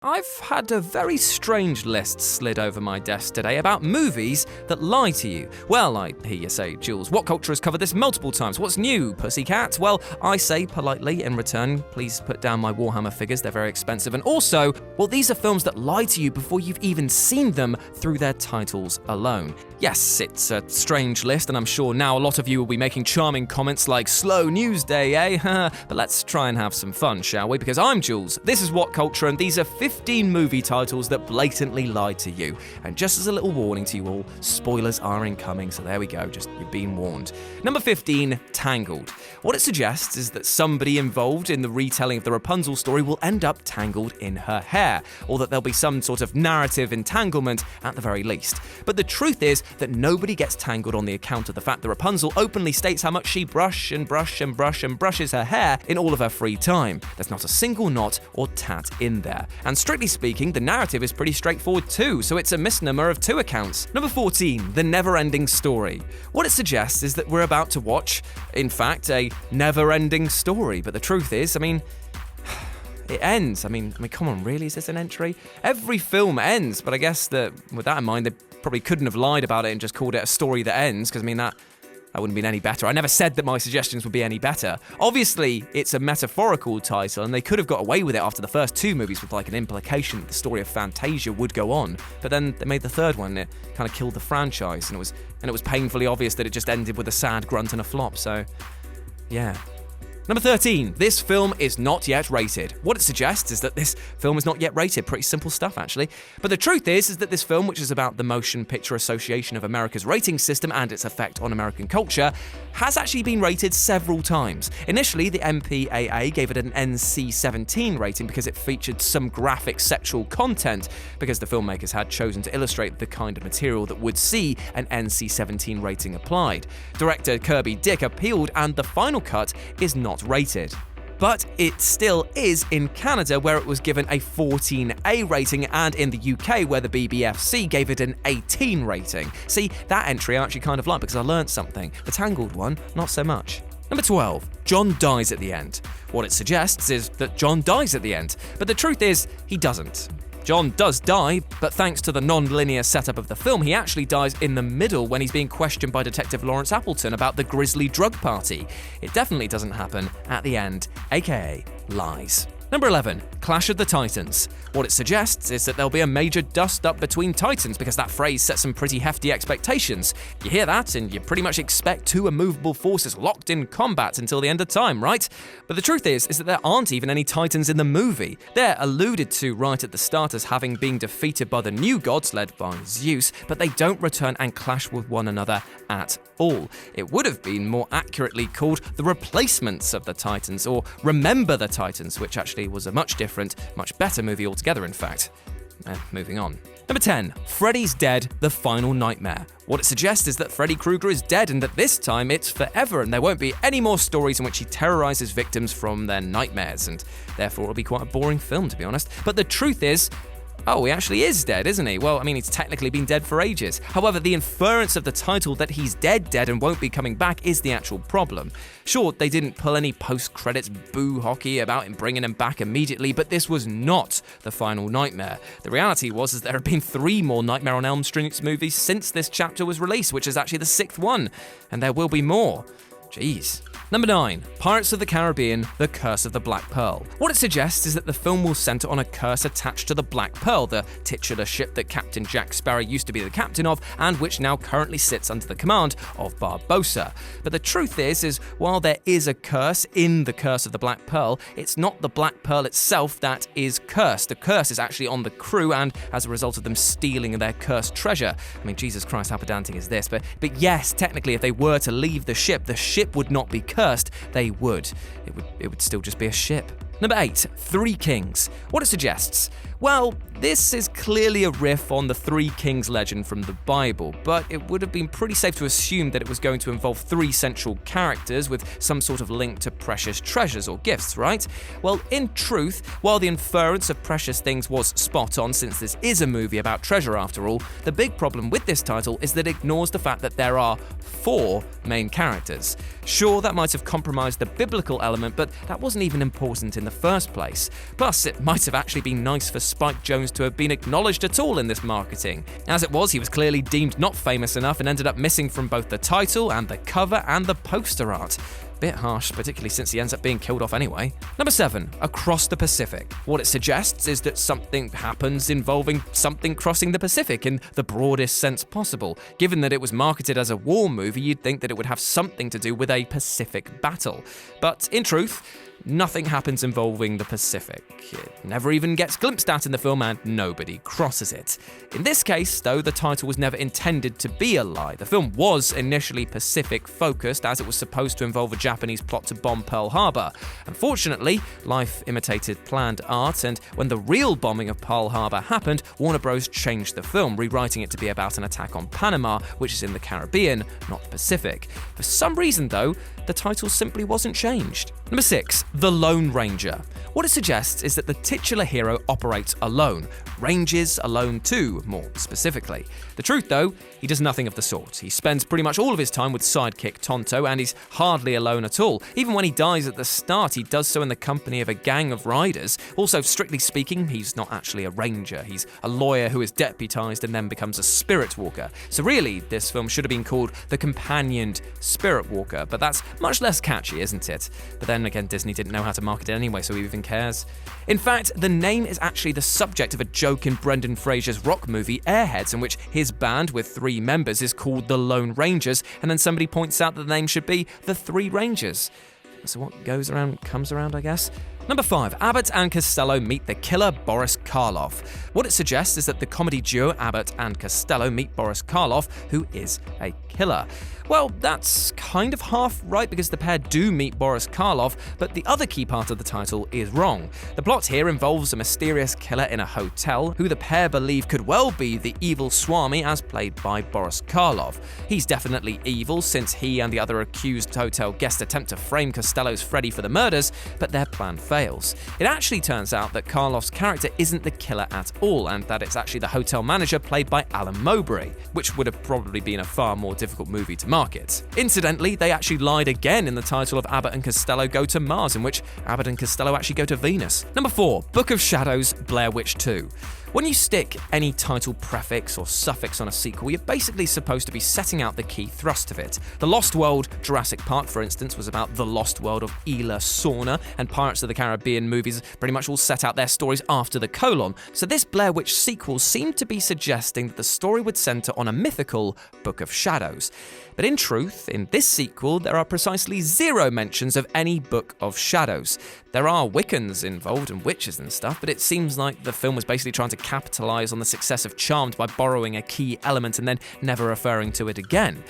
I've had a very strange list slid over my desk today about movies that lie to you. Well, I hear you say, Jules, what culture has covered this multiple times? What's new, pussycat? Well, I say politely in return, please put down my Warhammer figures, they're very expensive. And also, well, these are films that lie to you before you've even seen them through their titles alone. Yes, it's a strange list, and I'm sure now a lot of you will be making charming comments like, slow news day, eh? But let's try and have some fun, shall we? Because I'm Jules, this is What Culture, and these are 15 movie titles that blatantly lie to you. And just as a little warning to you all, spoilers are incoming, so there we go, just you've been warned. Number 15, Tangled. What it suggests is that somebody involved in the retelling of the Rapunzel story will end up tangled in her hair, or that there'll be some sort of narrative entanglement at the very least. But the truth is that nobody gets tangled on the account of the fact that Rapunzel openly states how much she brushes her hair in all of her free time. There's not a single knot or tat in there. And strictly speaking, the narrative is pretty straightforward too, so it's a misnomer of two accounts. Number 14, The NeverEnding Story. What it suggests is that we're about to watch, in fact, a never-ending story, but the truth is, it ends. Come on, really? Is this an entry? Every film ends, but I guess that with that in mind, they probably couldn't have lied about it and just called it a story that ends, because that wouldn't have been any better. I never said that my suggestions would be any better. Obviously, it's a metaphorical title, and they could have got away with it after the first two movies with an implication that the story of Fantasia would go on. But then they made the third one, and it kind of killed the franchise, and it was painfully obvious that it just ended with a sad grunt and a flop, so yeah. Number 13, this film is not yet rated. What it suggests is that this film is not yet rated. Pretty simple stuff, actually. But the truth is that this film, which is about the Motion Picture Association of America's rating system and its effect on American culture, has actually been rated several times. Initially, the MPAA gave it an NC-17 rating because it featured some graphic sexual content, because the filmmakers had chosen to illustrate the kind of material that would see an NC-17 rating applied. Director Kirby Dick appealed, and the final cut is not rated. But it still is in Canada, where it was given a 14A rating, and in the UK, where the BBFC gave it an 18 rating. See, that entry I actually kind of like because I learned something. The Tangled one, not so much. Number 12, John dies at the end. What it suggests is that John dies at the end, but the truth is, he doesn't. John does die, but thanks to the non-linear setup of the film, he actually dies in the middle when he's being questioned by Detective Lawrence Appleton about the grisly drug party. It definitely doesn't happen at the end, aka lies. Number 11, Clash of the Titans. What it suggests is that there'll be a major dust-up between Titans, because that phrase sets some pretty hefty expectations. You hear that, and you pretty much expect two immovable forces locked in combat until the end of time, right? But the truth is that there aren't even any Titans in the movie. They're alluded to right at the start as having been defeated by the new gods led by Zeus, but they don't return and clash with one another at all. It would have been more accurately called The Replacements of the Titans, or Remember the Titans, which actually was a much different, much better movie altogether, in fact. Moving on. Number 10, Freddy's Dead, The Final Nightmare. What it suggests is that Freddy Krueger is dead, and that this time it's forever, and there won't be any more stories in which he terrorizes victims from their nightmares, and therefore it'll be quite a boring film, to be honest. But the truth is, he actually is dead, isn't he? Well, he's technically been dead for ages. However, the inference of the title that he's dead and won't be coming back is the actual problem. Sure, they didn't pull any post-credits boo hockey about him bringing him back immediately, but this was not the final nightmare. The reality was there have been 3 more Nightmare on Elm Street movies since this chapter was released, which is actually the 6th one, and there will be more. Jeez. Number 9, Pirates of the Caribbean, The Curse of the Black Pearl. What it suggests is that the film will centre on a curse attached to the Black Pearl, the titular ship that Captain Jack Sparrow used to be the captain of, and which now currently sits under the command of Barbossa. But the truth is while there is a curse in The Curse of the Black Pearl, it's not the Black Pearl itself that is cursed. The curse is actually on the crew, and as a result of them stealing their cursed treasure. Jesus Christ, how pedantic is this? But yes, technically, if they were to leave the ship would not be cursed, they would. It would still just be a ship. Number 8, Three Kings. What it suggests? Well, this is clearly a riff on the Three Kings legend from the Bible, but it would have been pretty safe to assume that it was going to involve 3 central characters with some sort of link to precious treasures or gifts, right? Well, in truth, while the inference of precious things was spot on, since this is a movie about treasure after all, the big problem with this title is that it ignores the fact that there are 4 main characters. Sure, that might have compromised the biblical element, but that wasn't even important in the the first place. Plus, it might have actually been nice for Spike Jonze to have been acknowledged at all in this marketing. As it was, he was clearly deemed not famous enough and ended up missing from both the title and the cover and the poster art. Bit harsh, particularly since he ends up being killed off anyway. Number 7, Across the Pacific. What it suggests is that something happens involving something crossing the Pacific in the broadest sense possible. Given that it was marketed as a war movie, you'd think that it would have something to do with a Pacific battle. But in truth, nothing happens involving the Pacific. It never even gets glimpsed at in the film and nobody crosses it. In this case, though, the title was never intended to be a lie. The film was initially Pacific-focused as it was supposed to involve a Japanese plot to bomb Pearl Harbor. Unfortunately, life imitated planned art, and when the real bombing of Pearl Harbor happened, Warner Bros. Changed the film, rewriting it to be about an attack on Panama, which is in the Caribbean, not the Pacific. For some reason, though, the title simply wasn't changed. Number 6, The Lone Ranger. What it suggests is that the titular hero operates alone, ranges alone too, more specifically. The truth, though, he does nothing of the sort. He spends pretty much all of his time with sidekick Tonto, and he's hardly alone at all. Even when he dies at the start, he does so in the company of a gang of riders. Also, strictly speaking, he's not actually a ranger. He's a lawyer who is deputized and then becomes a spirit walker. So really, this film should have been called The Companioned Spirit Walker, but that's much less catchy, isn't it? But then again, Disney didn't know how to market it anyway, so who even cares? In fact, the name is actually the subject of a joke in Brendan Fraser's rock movie Airheads, in which his band with 3 members is called the Lone Rangers, and then somebody points out that the name should be the Three Rangers. So what goes around comes around, I guess. Number 5, Abbott and Costello meet the killer Boris Karloff. What it suggests is that the comedy duo Abbott and Costello meet Boris Karloff, who is a killer. Well, that's kind of half right because the pair do meet Boris Karloff, but the other key part of the title is wrong. The plot here involves a mysterious killer in a hotel who the pair believe could well be the evil Swami as played by Boris Karloff. He's definitely evil since he and the other accused hotel guests attempt to frame Costello's Freddy for the murders, but their plan fails. It actually turns out that Karloff's character isn't the killer at all, and that it's actually the hotel manager played by Alan Mowbray, which would have probably been a far more difficult movie to market. Incidentally, they actually lied again in the title of Abbott and Costello Go to Mars, in which Abbott and Costello actually go to Venus. Number 4, Book of Shadows, Blair Witch 2. When you stick any title prefix or suffix on a sequel, you're basically supposed to be setting out the key thrust of it. The Lost World Jurassic Park, for instance, was about the lost world of Ela Sorna, and Pirates of the Caribbean movies pretty much all set out their stories after the colon. So this Blair Witch sequel seemed to be suggesting that the story would center on a mythical Book of Shadows. But in truth, in this sequel, there are precisely 0 mentions of any Book of Shadows. There are Wiccans involved and witches and stuff, but it seems like the film was basically trying to capitalize on the success of Charmed by borrowing a key element and then never referring to it again.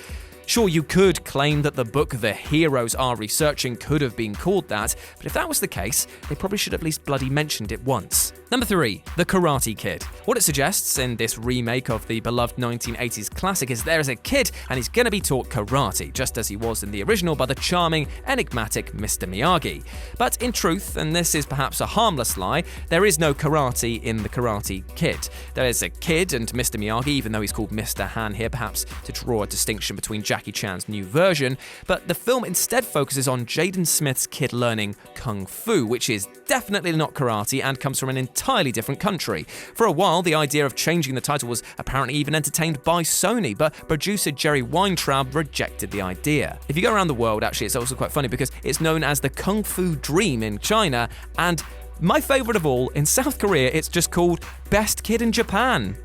Sure, you could claim that the book the heroes are researching could have been called that, but if that was the case, they probably should have at least bloody mentioned it once. Number 3, The Karate Kid. What it suggests in this remake of the beloved 1980s classic is there is a kid and he's gonna be taught karate, just as he was in the original by the charming, enigmatic Mr. Miyagi. But in truth, and this is perhaps a harmless lie, there is no karate in The Karate Kid. There is a kid and Mr. Miyagi, even though he's called Mr. Han here, perhaps to draw a distinction between Jackie Chan's new version, but the film instead focuses on Jaden Smith's kid learning kung fu, which is definitely not karate and comes from an entirely different country. For a while, the idea of changing the title was apparently even entertained by Sony, but producer Jerry Weintraub rejected the idea. If you go around the world, actually, it's also quite funny because it's known as the Kung Fu Dream in China, and my favorite of all, in South Korea, it's just called Best Kid in Japan,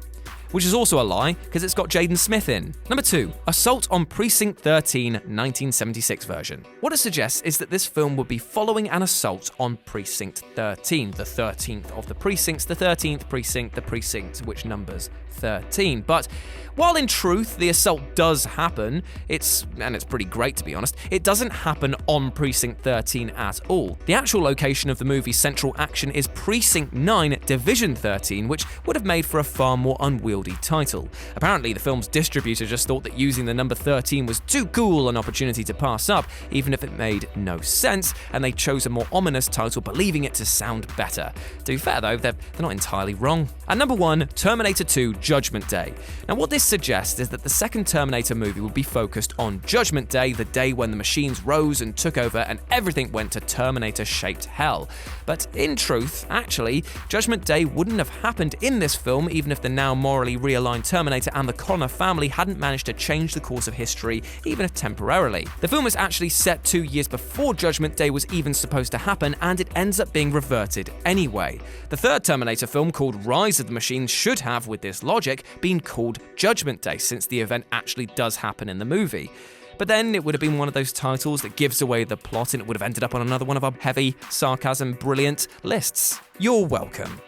which is also a lie, because it's got Jaden Smith in. Number 2, Assault on Precinct 13, 1976 version. What it suggests is that this film would be following an assault on Precinct 13, the 13th of the precincts, the 13th precinct, the precinct which numbers 13. But while in truth the assault does happen, it's pretty great to be honest, it doesn't happen on Precinct 13 at all. The actual location of the movie's central action is Precinct 9, Division 13, which would have made for a far more unwieldy title. Apparently, the film's distributor just thought that using the number 13 was too cool an opportunity to pass up, even if it made no sense, and they chose a more ominous title, believing it to sound better. To be fair though, they're not entirely wrong. And number 1, Terminator 2, Judgment Day. Now what this suggests is that the second Terminator movie would be focused on Judgment Day, the day when the machines rose and took over and everything went to Terminator-shaped hell. But in truth, actually, Judgment Day wouldn't have happened in this film even if the now morally realigned Terminator and the Connor family hadn't managed to change the course of history, even if temporarily. The film was actually set 2 years before Judgment Day was even supposed to happen, and it ends up being reverted anyway. The third Terminator film, called Rise of the Machines, should have, with this logic, been called Judgment Day, since the event actually does happen in the movie. But then it would have been one of those titles that gives away the plot, and it would have ended up on another one of our heavy, sarcasm, brilliant lists. You're welcome.